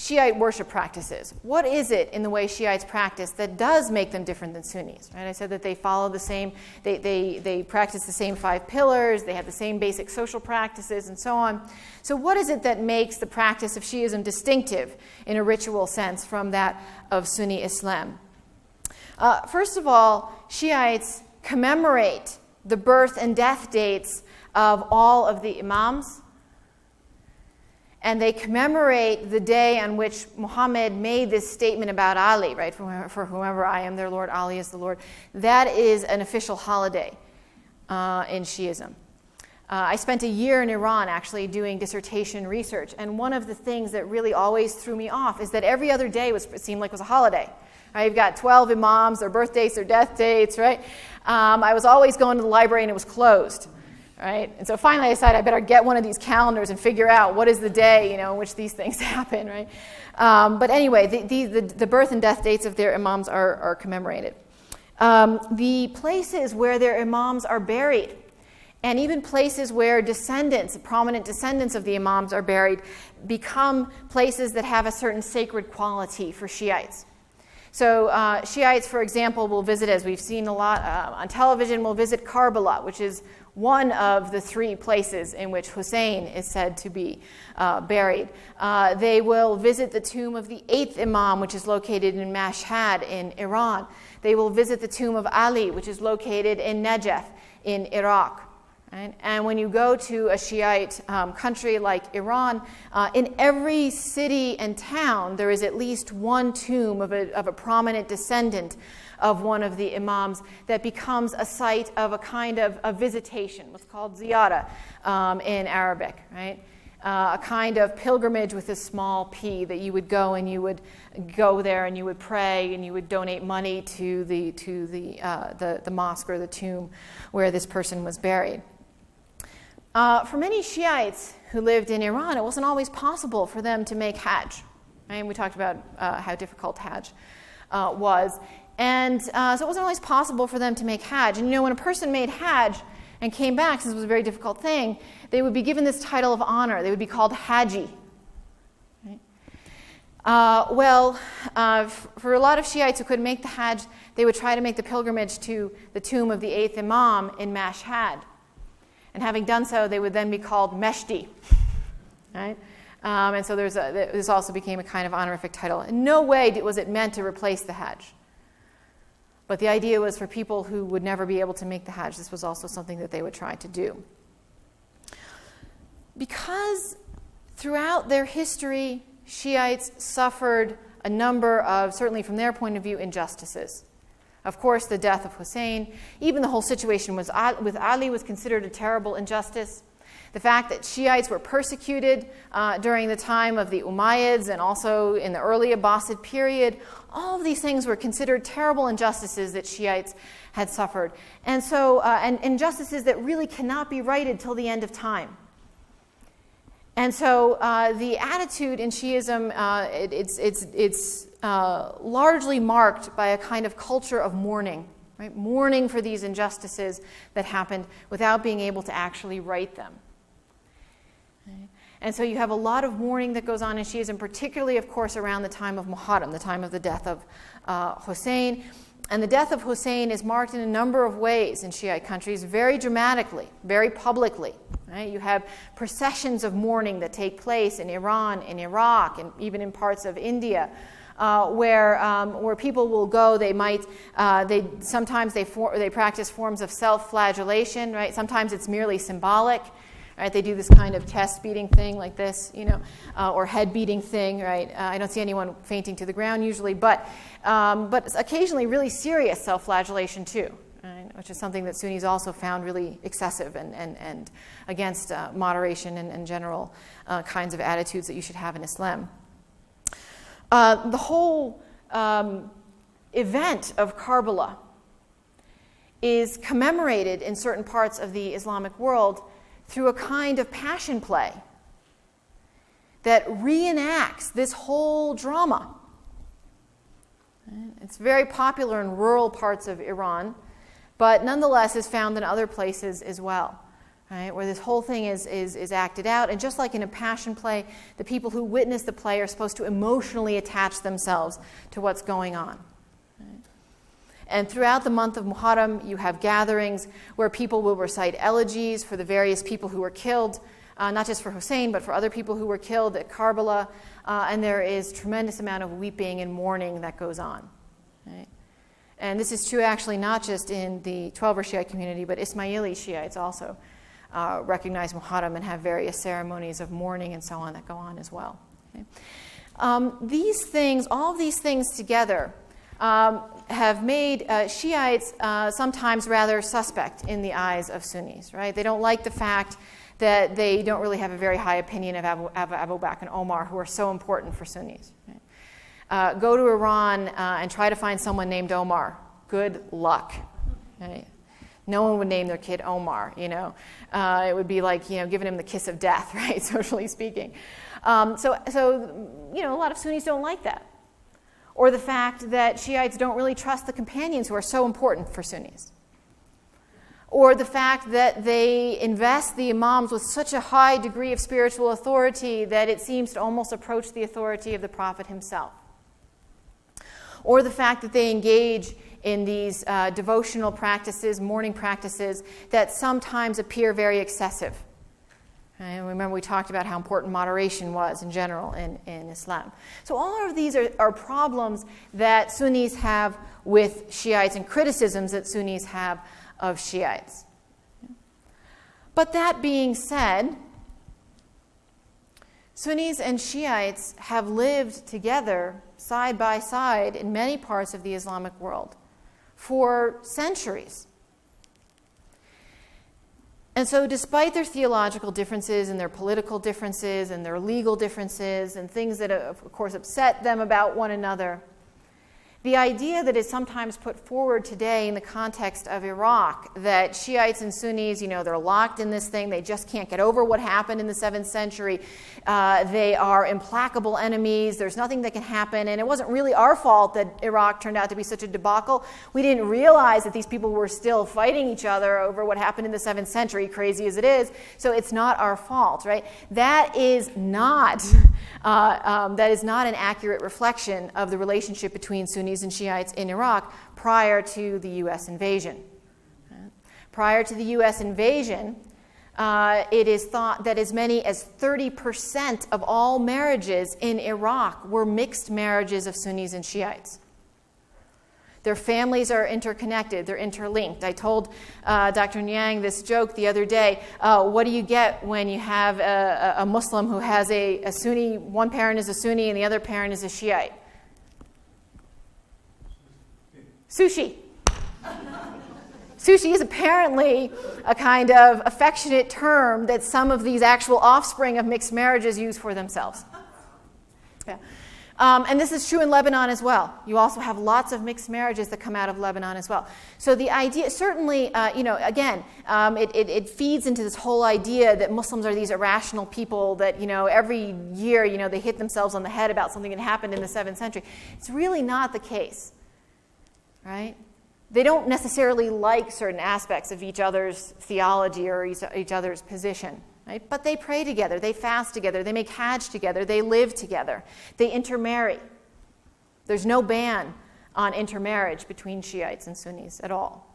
Shiite worship practices. What is it in the way Shiites practice that does make them different than Sunnis? Right? I said that they follow the same, they practice the same 5 pillars, they have the same basic social practices, and so on. So what is it that makes the practice of Shiism distinctive in a ritual sense from that of Sunni Islam? First of all, Shiites commemorate the birth and death dates of all of the imams, and they commemorate the day on which Muhammad made this statement about Ali, right? For whomever I am their Lord, Ali is the Lord. That is an official holiday in Shiism. I spent a year in Iran actually doing dissertation research, and one of the things that really always threw me off is that every other day seemed like was a holiday. Right? You've got 12 imams, their birth dates, their death dates, right? I was always going to the library and it was closed. Right? And so finally I decided I better get one of these calendars and figure out what is the day, in which these things happen, right? But anyway, the birth and death dates of their imams are commemorated. The places where their imams are buried, and even places where prominent descendants of the imams are buried, become places that have a certain sacred quality for Shiites. So Shiites, for example, will visit, as we've seen a lot on television, will visit Karbala, which is one of the 3 places in which Hussein is said to be buried. They will visit the tomb of the 8th Imam, which is located in Mashhad in Iran. They will visit the tomb of Ali, which is located in Najaf in Iraq. Right? And when you go to a Shiite country like Iran, in every city and town, there is at least one tomb of a prominent descendant of one of the imams that becomes a site of a kind of a visitation, what's called ziyara in Arabic, right? A kind of pilgrimage with a small p, that you would go and you would go there and you would pray and you would donate money to the mosque or the tomb where this person was buried. For many Shiites who lived in Iran, it wasn't always possible for them to make Hajj. Right? We talked about how difficult Hajj was. And so it wasn't always possible for them to make Hajj. And when a person made Hajj and came back, since it was a very difficult thing, they would be given this title of honor. They would be called Haji. Right? For a lot of Shiites who couldn't make the Hajj, they would try to make the pilgrimage to the tomb of the 8th Imam in Mashhad. And having done so, they would then be called Meshdi. Right? And so this also became a kind of honorific title. In no way was it meant to replace the Hajj. But the idea was for people who would never be able to make the Hajj, this was also something that they would try to do. Because throughout their history, Shiites suffered a number of, certainly from their point of view, injustices. Of course, the death of Hussein, even the whole situation with Ali was considered a terrible injustice. The fact that Shiites were persecuted during the time of the Umayyads and also in the early Abbasid period, all of these things were considered terrible injustices that Shiites had suffered. And so, and injustices that really cannot be righted till the end of time. And so the attitude in Shiism, it's largely marked by a kind of culture of mourning, right? Mourning for these injustices that happened without being able to actually right them. Right? And so you have a lot of mourning that goes on in Shiism, particularly, of course, around the time of Muharram, the time of the death of Hussein. And the death of Hussein is marked in a number of ways in Shiite countries, very dramatically, very publicly. Right? You have processions of mourning that take place in Iran, in Iraq, and even in parts of India, where people will go. They might sometimes they practice forms of self-flagellation. Right? Sometimes it's merely symbolic. Right? They do this kind of chest beating thing like this, or head beating thing. Right? I don't see anyone fainting to the ground usually, but occasionally really serious self-flagellation too. Right, which is something that Sunnis also found really excessive and against moderation and general kinds of attitudes that you should have in Islam. The whole event of Karbala is commemorated in certain parts of the Islamic world through a kind of passion play that reenacts this whole drama. It's very popular in rural parts of Iran, but nonetheless is found in other places as well. right, where this whole thing is acted out. And just like in a passion play, the people who witness the play are supposed to emotionally attach themselves to what's going on. Right? And throughout the month of Muharram, you have gatherings where people will recite elegies for the various people who were killed, not just for Hussein, but for other people who were killed at Karbala. And there is tremendous amount of weeping and mourning that goes on. Right? And this is true actually not just in the Twelver Shiite community, but Ismaili Shiites also recognize Muharram and have various ceremonies of mourning and so on that go on as well. Okay? These things, all of these things together, have made Shiites sometimes rather suspect in the eyes of Sunnis. Right? They don't like the fact that they don't really have a very high opinion of Abu Bakr and Omar, who are so important for Sunnis. Right? Go to Iran and try to find someone named Omar. Good luck. Right? No one would name their kid Omar. It would be like giving him the kiss of death, right? Socially speaking. So a lot of Sunnis don't like that, or the fact that Shiites don't really trust the companions who are so important for Sunnis. Or the fact that they invest the imams with such a high degree of spiritual authority that it seems to almost approach the authority of the Prophet himself. Or the fact that they engage in these devotional practices, mourning practices, that sometimes appear very excessive. And remember, we talked about how important moderation was in general in Islam. So all of these are problems that Sunnis have with Shiites and criticisms that Sunnis have of Shiites. But that being said, Sunnis and Shiites have lived together side by side in many parts of the Islamic world for centuries. And so despite their theological differences and their political differences and their legal differences and things that, of course, upset them about one another, the idea that is sometimes put forward today in the context of Iraq, that Shiites and Sunnis, they're locked in this thing, they just can't get over what happened in the 7th century, they are implacable enemies, there's nothing that can happen, and it wasn't really our fault that Iraq turned out to be such a debacle. We didn't realize that these people were still fighting each other over what happened in the 7th century, crazy as it is, so it's not our fault, right? That is not an accurate reflection of the relationship between Sunnis and Shiites in Iraq prior to the U.S. invasion. Prior to the U.S. invasion, it is thought that as many as 30% of all marriages in Iraq were mixed marriages of Sunnis and Shiites. Their families are interconnected, they're interlinked. I told Dr. Nyang this joke the other day. What do you get when you have a Muslim who has a Sunni, one parent is a Sunni and the other parent is a Shiite? Sushi. Sushi is apparently a kind of affectionate term that some of these actual offspring of mixed marriages use for themselves. Yeah. And this is true in Lebanon as well. You also have lots of mixed marriages that come out of Lebanon as well. So the idea, certainly, it feeds into this whole idea that Muslims are these irrational people that, every year, they hit themselves on the head about something that happened in the 7th century. It's really not the case. Right? They don't necessarily like certain aspects of each other's theology or each other's position. Right? But they pray together, they fast together, they make Hajj together, they live together, they intermarry. There's no ban on intermarriage between Shiites and Sunnis at all.